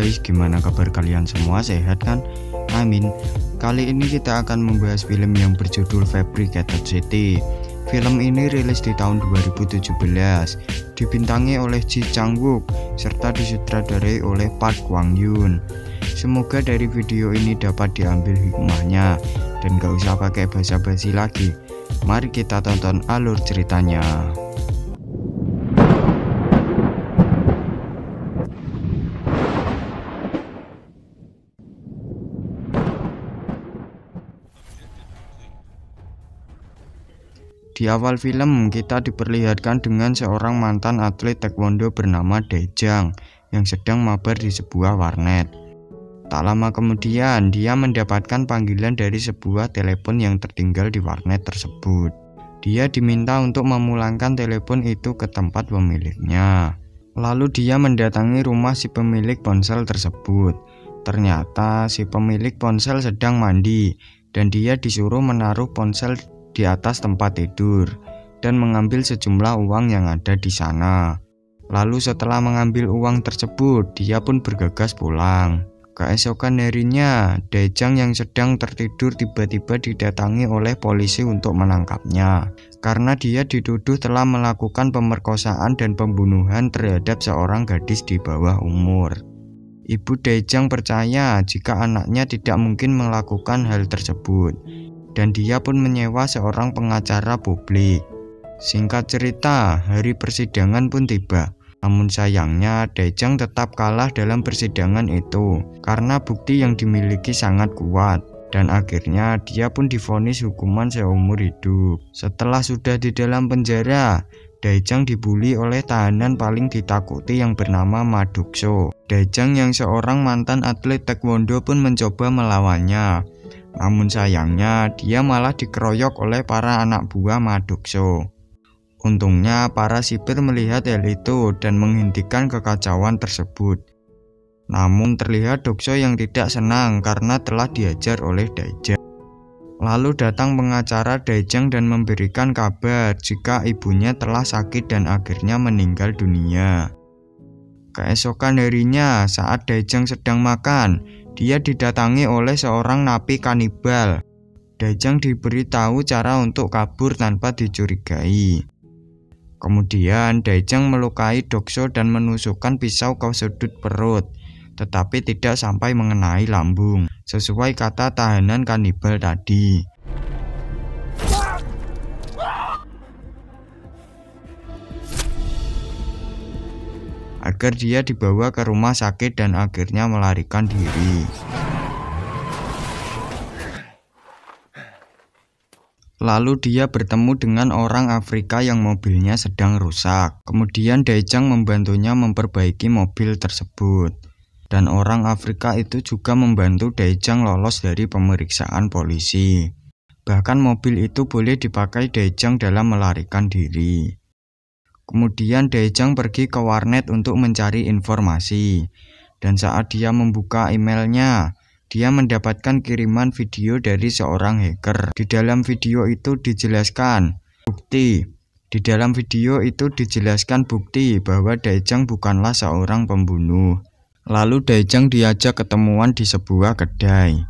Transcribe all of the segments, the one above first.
guys, gimana kabar kalian semua? Sehat kan? Amin. Kali ini kita akan membahas film yang berjudul Fabricated City. Film ini rilis di tahun 2017, dibintangi oleh Ji Chang-wook serta disutradarai oleh Park Kwang-yoon. Semoga dari video ini dapat diambil hikmahnya dan gak usah pakai basa-basi lagi. Mari kita tonton alur ceritanya. Di awal film, kita diperlihatkan dengan seorang mantan atlet taekwondo bernama Dae-jang yang sedang mabar di sebuah warnet. Tak lama kemudian, dia mendapatkan panggilan dari sebuah telepon yang tertinggal di warnet tersebut. Dia diminta untuk memulangkan telepon itu ke tempat pemiliknya. Lalu dia mendatangi rumah si pemilik ponsel tersebut. Ternyata si pemilik ponsel sedang mandi dan dia disuruh menaruh ponsel di atas tempat tidur dan mengambil sejumlah uang yang ada di sana. Lalu setelah mengambil uang tersebut, dia pun bergegas pulang. Keesokan harinya, Dae-jang yang sedang tertidur tiba-tiba didatangi oleh polisi untuk menangkapnya karena dia dituduh telah melakukan pemerkosaan dan pembunuhan terhadap seorang gadis di bawah umur. Ibu Dae-jang percaya jika anaknya tidak mungkin melakukan hal tersebut, dan dia pun menyewa seorang pengacara publik. Singkat cerita, hari persidangan pun tiba. Namun sayangnya, Dae-jang tetap kalah dalam persidangan itu karena bukti yang dimiliki sangat kuat. Dan akhirnya dia pun divonis hukuman seumur hidup. Setelah sudah di dalam penjara, Dae-jang dibully oleh tahanan paling ditakuti yang bernama Ma Duk-soo. Dae-jang yang seorang mantan atlet taekwondo pun mencoba melawannya. Namun sayangnya dia malah dikeroyok oleh para anak buah Ma Duk-soo. Untungnya para sipir melihat hal itu dan menghentikan kekacauan tersebut. Namun terlihat Duk-soo yang tidak senang karena telah diajar oleh Dae-jang. Lalu datang pengacara Dae-jang dan memberikan kabar jika ibunya telah sakit dan akhirnya meninggal dunia. Keesokan harinya saat Dae-jang sedang makan, dia didatangi oleh seorang napi kanibal. Dae-jang diberitahu cara untuk kabur tanpa dicurigai. Kemudian Dae-jang melukai Duk-soo dan menusukkan pisau ke sudut perut, tetapi tidak sampai mengenai lambung, sesuai kata tahanan kanibal tadi. Agar dia dibawa ke rumah sakit dan akhirnya melarikan diri. Lalu dia bertemu dengan orang Afrika yang mobilnya sedang rusak. Kemudian Dae-jang membantunya memperbaiki mobil tersebut. Dan orang Afrika itu juga membantu Dae-jang lolos dari pemeriksaan polisi. Bahkan mobil itu boleh dipakai Dae-jang dalam melarikan diri. Kemudian Dae-jang pergi ke warnet untuk mencari informasi. Dan saat dia membuka emailnya, dia mendapatkan kiriman video dari seorang hacker. Di dalam video itu dijelaskan bukti bahwa Dae-jang bukanlah seorang pembunuh. Lalu Dae-jang diajak ketemuan di sebuah kedai.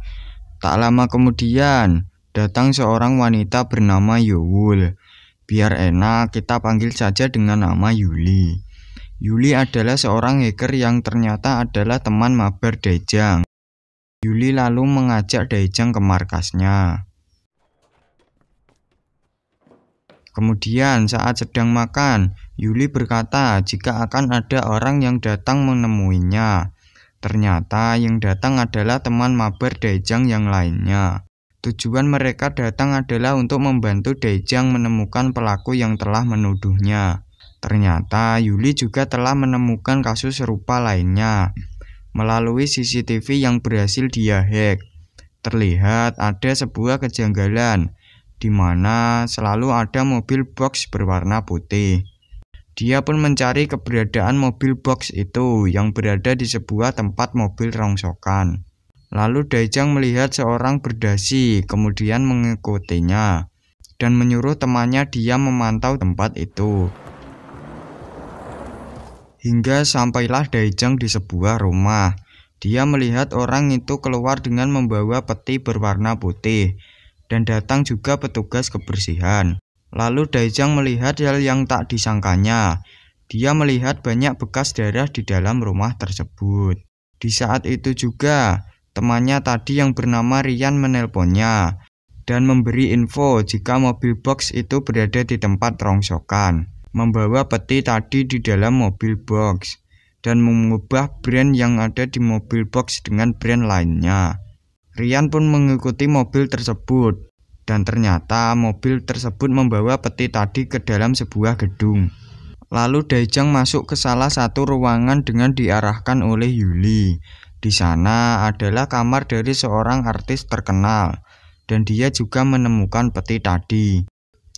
Tak lama kemudian, datang seorang wanita bernama Yeowul. Biar enak, kita panggil saja dengan nama Yuli. Yuli adalah seorang hacker yang ternyata adalah teman mabar Dae-jang. Yuli lalu mengajak Dae-jang ke markasnya. Kemudian saat sedang makan, Yuli berkata jika akan ada orang yang datang menemuinya. Ternyata yang datang adalah teman mabar Dae-jang yang lainnya. Tujuan mereka datang adalah untuk membantu Dae-jang menemukan pelaku yang telah menuduhnya. Ternyata Yuli juga telah menemukan kasus serupa lainnya. Melalui CCTV yang berhasil dia hack, terlihat ada sebuah kejanggalan di mana selalu ada mobil box berwarna putih. Dia pun mencari keberadaan mobil box itu yang berada di sebuah tempat mobil rongsokan. Lalu Dae-jang melihat seorang berdasi, kemudian mengikutinya dan menyuruh temannya dia memantau tempat itu. Hingga sampailah Dae-jang di sebuah rumah. Dia melihat orang itu keluar dengan membawa peti berwarna putih, dan datang juga petugas kebersihan. Lalu Daejang melihat hal yang tak disangkanya. Dia melihat banyak bekas darah di dalam rumah tersebut. Di saat itu juga, temannya tadi yang bernama Ryan menelponnya dan memberi info jika mobil box itu berada di tempat rongsokan, membawa peti tadi di dalam mobil box, dan mengubah brand yang ada di mobil box dengan brand lainnya. Ryan pun mengikuti mobil tersebut, dan ternyata mobil tersebut membawa peti tadi ke dalam sebuah gedung. Lalu Daejang masuk ke salah satu ruangan dengan diarahkan oleh Yuli. Di sana adalah kamar dari seorang artis terkenal, dan dia juga menemukan peti tadi.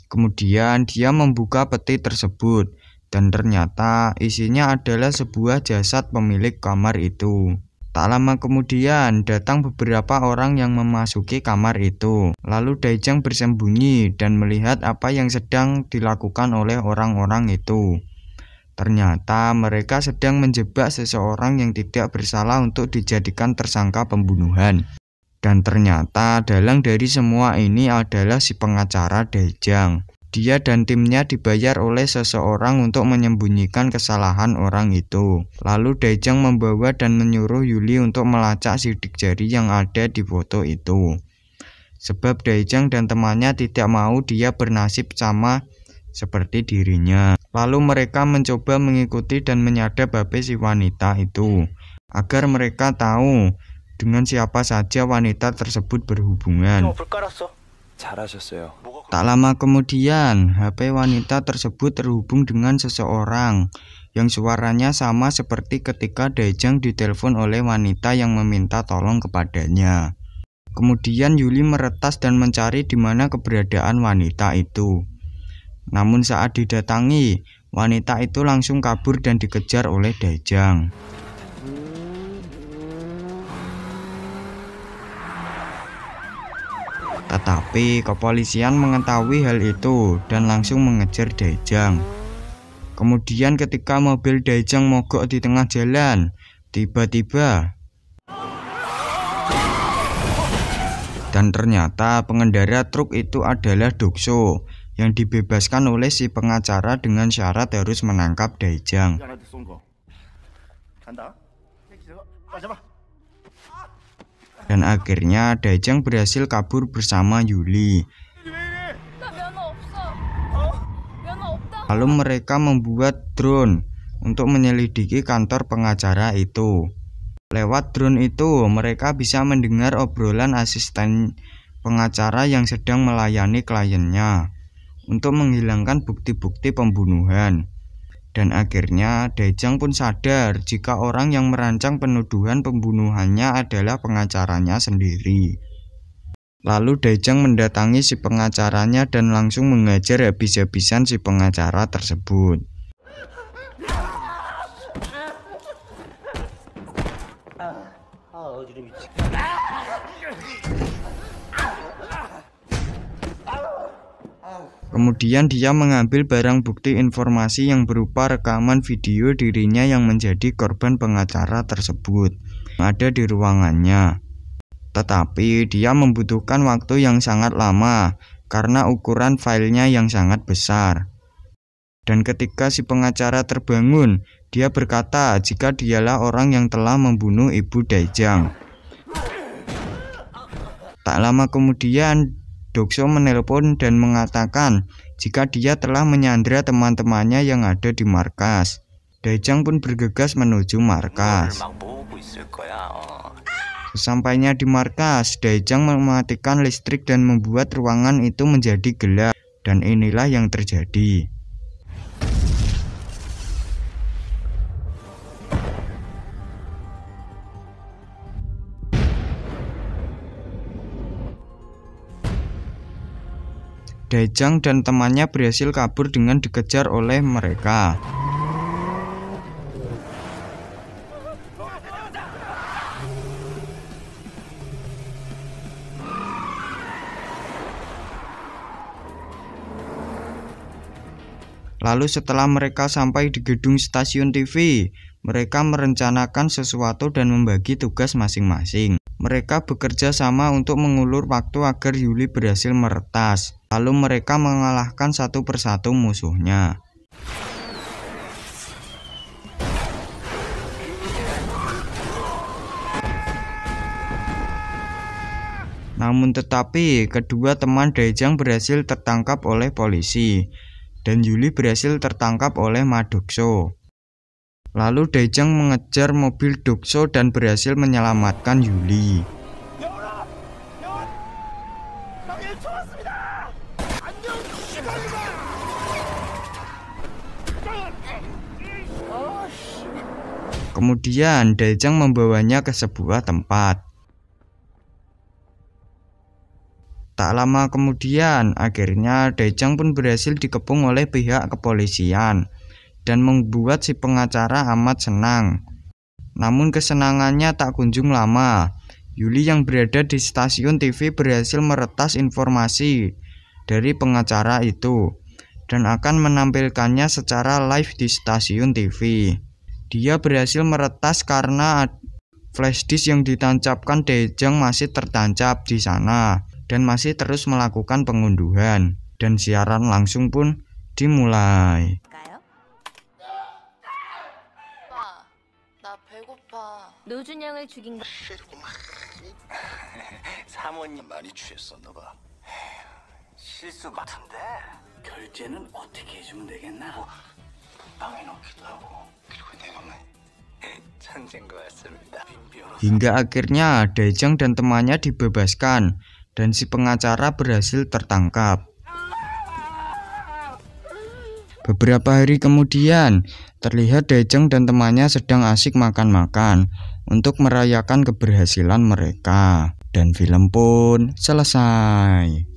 Kemudian dia membuka peti tersebut, dan ternyata isinya adalah sebuah jasad pemilik kamar itu. Tak lama kemudian datang beberapa orang yang memasuki kamar itu. Lalu Daejang bersembunyi dan melihat apa yang sedang dilakukan oleh orang-orang itu. Ternyata mereka sedang menjebak seseorang yang tidak bersalah untuk dijadikan tersangka pembunuhan. Dan ternyata dalang dari semua ini adalah si pengacara Daejang. Dia dan timnya dibayar oleh seseorang untuk menyembunyikan kesalahan orang itu. Lalu Daejang membawa dan menyuruh Yuli untuk melacak sidik jari yang ada di foto itu. Sebab Daejang dan temannya tidak mau dia bernasib sama seperti dirinya. Lalu mereka mencoba mengikuti dan menyadap HP si wanita itu, agar mereka tahu dengan siapa saja wanita tersebut berhubungan. Tak lama kemudian, HP wanita tersebut terhubung dengan seseorang yang suaranya sama seperti ketika Daejang ditelepon oleh wanita yang meminta tolong kepadanya. Kemudian Yuli meretas dan mencari di mana keberadaan wanita itu. Namun saat didatangi, wanita itu langsung kabur dan dikejar oleh Daejang. Tetapi kepolisian mengetahui hal itu dan langsung mengejar Daejang. Kemudian ketika mobil Daejang mogok di tengah jalan, tiba-tiba dan ternyata pengendara truk itu adalah Dokso yang dibebaskan oleh si pengacara dengan syarat harus menangkap Daejang. Dan akhirnya Daejang berhasil kabur bersama Yuli. Lalu mereka membuat drone untuk menyelidiki kantor pengacara itu. Lewat drone itu mereka bisa mendengar obrolan asisten pengacara yang sedang melayani kliennya untuk menghilangkan bukti-bukti pembunuhan. Dan akhirnya Daejang pun sadar jika orang yang merancang penuduhan pembunuhannya adalah pengacaranya sendiri. Lalu Daejang mendatangi si pengacaranya dan langsung mengajar habis-habisan si pengacara tersebut. Kemudian dia mengambil barang bukti informasi yang berupa rekaman video dirinya yang menjadi korban pengacara tersebut yang ada di ruangannya. Tetapi dia membutuhkan waktu yang sangat lama karena ukuran filenya yang sangat besar. Dan ketika si pengacara terbangun, dia berkata jika dialah orang yang telah membunuh ibu Daejang. Tak lama kemudian Dokso menelpon dan mengatakan jika dia telah menyandra teman-temannya yang ada di markas. Daejang pun bergegas menuju markas. Sesampainya di markas, Daejang mematikan listrik dan membuat ruangan itu menjadi gelap. Dan inilah yang terjadi. Daejang dan temannya berhasil kabur dengan dikejar oleh mereka. Lalu setelah mereka sampai di gedung stasiun TV, Mereka merencanakan sesuatu dan membagi tugas masing-masing. Mereka bekerja sama untuk mengulur waktu agar Yuli berhasil meretas. Lalu mereka mengalahkan satu persatu musuhnya. Namun tetapi kedua teman Daejang berhasil tertangkap oleh polisi dan Yuli berhasil tertangkap oleh Ma Dokso. Lalu Daejang mengejar mobil Dokso dan berhasil menyelamatkan Yuli. Kemudian Daejang membawanya ke sebuah tempat. Tak lama kemudian, akhirnya Daejang pun berhasil dikepung oleh pihak kepolisian dan membuat si pengacara amat senang. Namun kesenangannya tak kunjung lama. Yuli yang berada di stasiun TV berhasil meretas informasi dari pengacara itu dan akan menampilkannya secara live di stasiun TV. Dia berhasil meretas karena flashdisk yang ditancapkan Daejang masih tertancap di sana dan masih terus melakukan pengunduhan, dan siaran langsung pun dimulai. 노준영을 죽인 거. 사모님 많이 취했었나 봐. 실수 같은데 결제는 어떻게 해주면 되겠나? 방에 넣기도 하고 그리고 내가 천재인 것 같습니다. Hingga akhirnya Daejang dan temannya dibebaskan dan si pengacara berhasil tertangkap. Beberapa hari kemudian, terlihat Daejang dan temannya sedang asik makan-makan untuk merayakan keberhasilan mereka. Dan film pun selesai.